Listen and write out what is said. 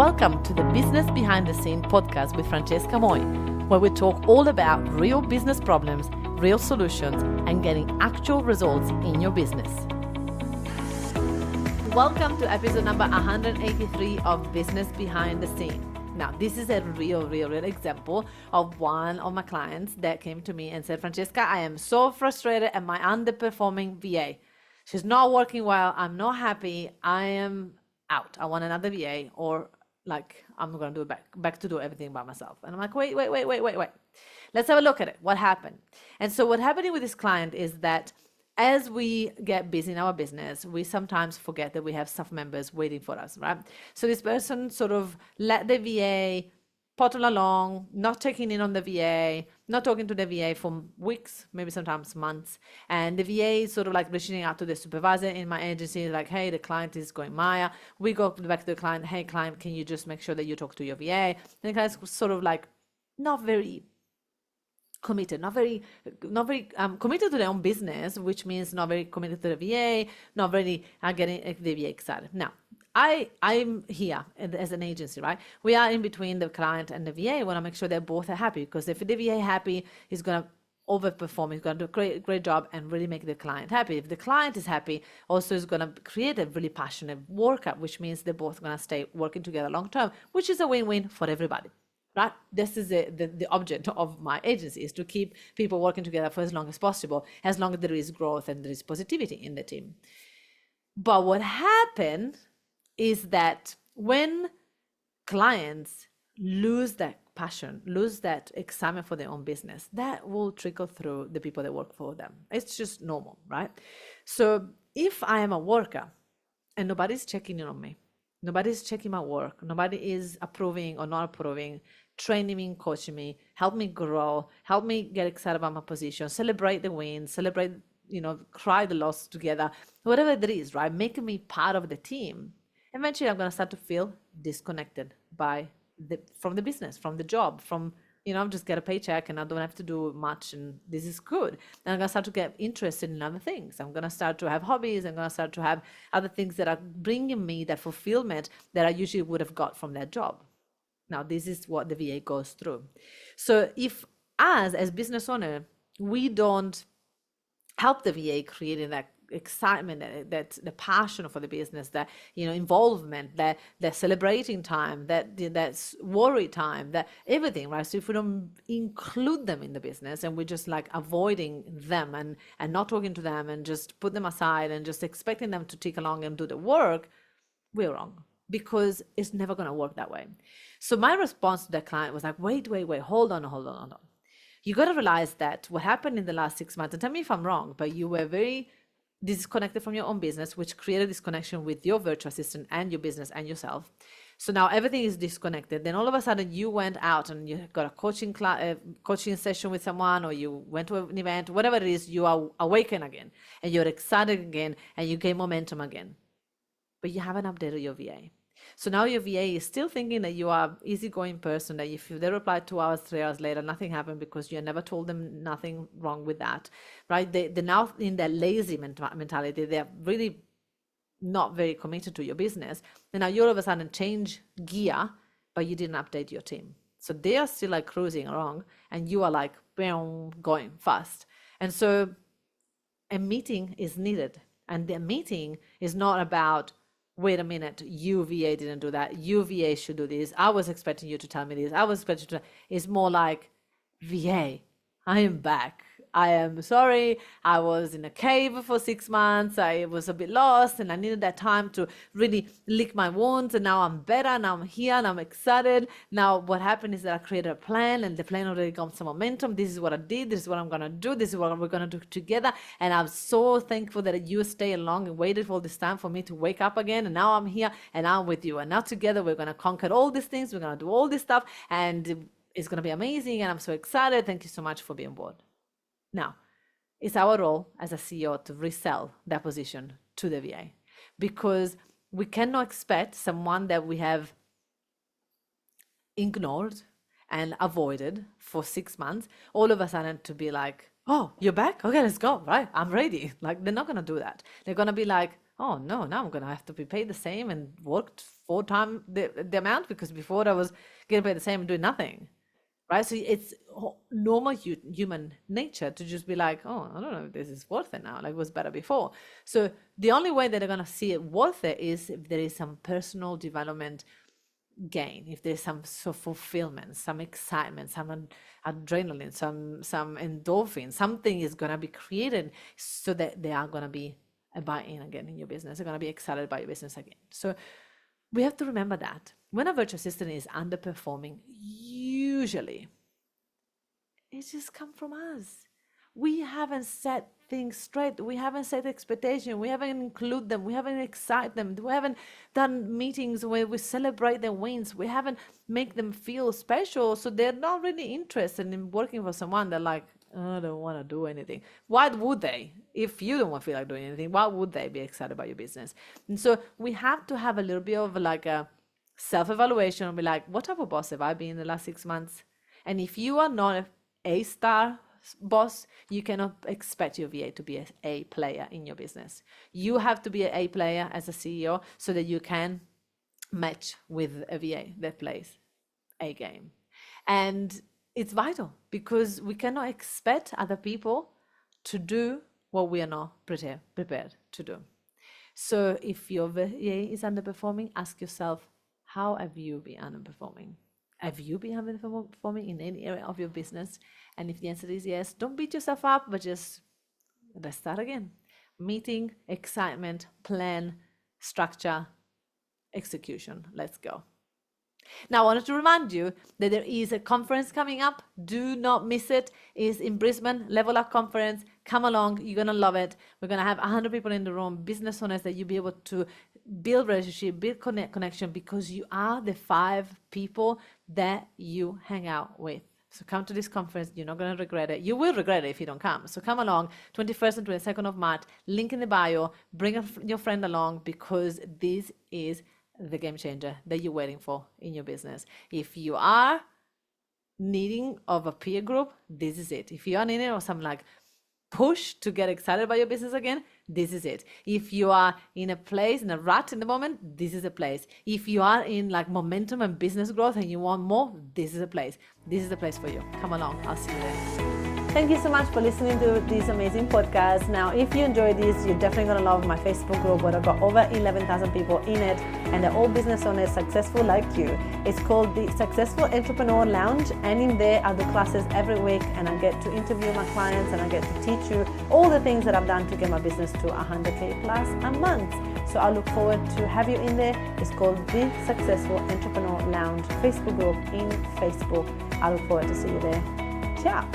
Welcome to the Business Behind the Scene podcast with Francesca Moi, where we talk all about real business problems, real solutions, and getting actual results in your business. Welcome to episode number 183 of Business Behind the Scene. Now, this is a real example of one of my clients that came to me and said, Francesca, I am so frustrated at my underperforming VA. She's not working well. I'm not happy. I am out. I want another VA, or like I'm going to do it back to do everything by myself. And I'm like, wait. Let's have a look at it. What happened? And so what happened with this client is that as we get busy in our business, we sometimes forget that we have staff members waiting for us, right? So this person sort of let the VA pottle along, not checking in on the VA, not talking to the VA for weeks, maybe sometimes months. And the VA is sort of like reaching out to the supervisor in my agency, like, hey, the client is going Maya. We go back to the client, hey, client, can you just make sure that you talk to your VA? And the client's sort of like not very committed, not very committed to their own business, which means not very committed to the VA, not really getting the VA excited. Now, I'm here as an agency, right? We are in between the client and the VA. We want to make sure they both are happy, because if the VA happy, he's going to overperform. He's going to do a great job and really make the client happy. If the client is happy, also is going to create a really passionate worker, which means they're both going to stay working together long term, which is a win-win for everybody. Right? This is the object of my agency, is to keep people working together for as long as possible, as long as there is growth and there is positivity in the team. But what happened is that when clients lose that passion, lose that excitement for their own business, that will trickle through the people that work for them. It's just normal, right? So if I am a worker and nobody's checking in on me, nobody's checking my work, nobody is approving or not approving, training me, coaching me, help me grow, help me get excited about my position, celebrate the wins, celebrate, cry the loss together, whatever it is, right? Making me part of the team. Eventually, I'm going to start to feel disconnected from the business, from the job, from, just get a paycheck and I don't have to do much and this is good. And I'm going to start to get interested in other things. I'm going to start to have hobbies. I'm going to start to have other things that are bringing me that fulfillment that I usually would have got from that job. Now, this is what the VA goes through. So if us as business owner, we don't help the VA creating that excitement, that the passion for the business, that involvement, that celebrating time, that's worry time, that everything, right? So if we don't include them in the business and we're just like avoiding them and not talking to them and just put them aside and just expecting them to tick along and do the work, we're wrong, because it's never going to work that way. So my response to that client was like, wait, hold on. You got to realize that what happened in the last 6 months, and tell me if I'm wrong, but you were very disconnected from your own business, which created this connection with your virtual assistant and your business and yourself. So now everything is disconnected. Then all of a sudden you went out and you got a coaching session with someone, or you went to an event, whatever it is, you are awakened again and you're excited again and you gain momentum again. But you haven't updated your VA. So now your VA is still thinking that you are an easygoing person, that if they reply 2 hours, 3 hours later, nothing happened because you never told them nothing wrong with that, right? They're now in that lazy mentality. They're really not very committed to your business. And now you all of a sudden change gear, but you didn't update your team. So they are still like cruising along and you are like going fast. And so a meeting is needed. And the meeting is not about, wait a minute, you VA didn't do that. You VA should do this. I was expecting you to tell me this. I was expecting you to. It's more like, VA, I am back. I am sorry. I was in a cave for 6 months. I was a bit lost and I needed that time to really lick my wounds. And now I'm better. Now I'm here and I'm excited. Now what happened is that I created a plan and the plan already got some momentum. This is what I did. This is what I'm going to do. This is what we're going to do together. And I'm so thankful that you stayed along and waited for all this time for me to wake up again. And now I'm here and I'm with you. And now together we're going to conquer all these things. We're going to do all this stuff and it's going to be amazing. And I'm so excited. Thank you so much for being on board. Now, it's our role as a CEO to resell that position to the VA, because we cannot expect someone that we have ignored and avoided for 6 months all of a sudden to be like, oh, you're back? Okay, let's go, right? I'm ready. Like, they're not going to do that. They're going to be like, oh no, now I'm going to have to be paid the same and worked 4 times the amount, because before I was getting paid the same and doing nothing. Right? So it's normal human nature to just be like, oh, I don't know if this is worth it now. Like, it was better before. So the only way that they're going to see it worth it is if there is some personal development gain, if there's some sort of fulfillment, some excitement, some adrenaline, some endorphin, something is going to be created so that they are going to be a buy-in again in your business. They're going to be excited by your business again. So we have to remember that when a virtual assistant is underperforming, usually it just comes from us. We haven't set things straight. We haven't set expectations. We haven't included them. We haven't excited them. We haven't done meetings where we celebrate their wins. We haven't make them feel special. So they're not really interested in working for someone. They're like, I don't want to do anything. Why would they? If you don't want to feel like doing anything, why would they be excited about your business? And so we have to have a little bit of like a self-evaluation and be like, what type of boss have I been in the last 6 months? And if you are not a star boss, you cannot expect your VA to be an A player in your business. You have to be an A player as a CEO so that you can match with a VA that plays a game. And it's vital, because we cannot expect other people to do what we are not prepared to do. So if your VA is underperforming, ask yourself, how have you been underperforming? Have you been underperforming in any area of your business? And if the answer is yes, don't beat yourself up, but just let's start again. Meeting, excitement, plan, structure, execution. Let's go. Now, I wanted to remind you that there is a conference coming up. Do not miss it. It's in Brisbane, Level Up Conference. Come along. You're going to love it. We're going to have 100 people in the room, business owners that you'll be able to build relationship, build connection, because you are the 5 people that you hang out with. So come to this conference. You're not going to regret it. You will regret it if you don't come. So come along, 21st and 22nd of March, link in the bio. Bring your friend along, because this is the game changer that you're waiting for in your business. If you are needing of a peer group, this is it. If you are needing of some like push to get excited about your business again, this is it. If you are in a place, in a rut in the moment, this is a place. If you are in like momentum and business growth and you want more, this is a place. This is the place for you. Come along. I'll see you there. Thank you so much for listening to this amazing podcast. Now, if you enjoyed this, you're definitely going to love my Facebook group, where I've got over 11,000 people in it, and they're all business owners successful like you. It's called the Successful Entrepreneur Lounge, and in there I do classes every week, and I get to interview my clients, and I get to teach you all the things that I've done to get my business to 100K plus a month. So I look forward to have you in there. It's called the Successful Entrepreneur Lounge Facebook group in Facebook. I look forward to see you there. Ciao.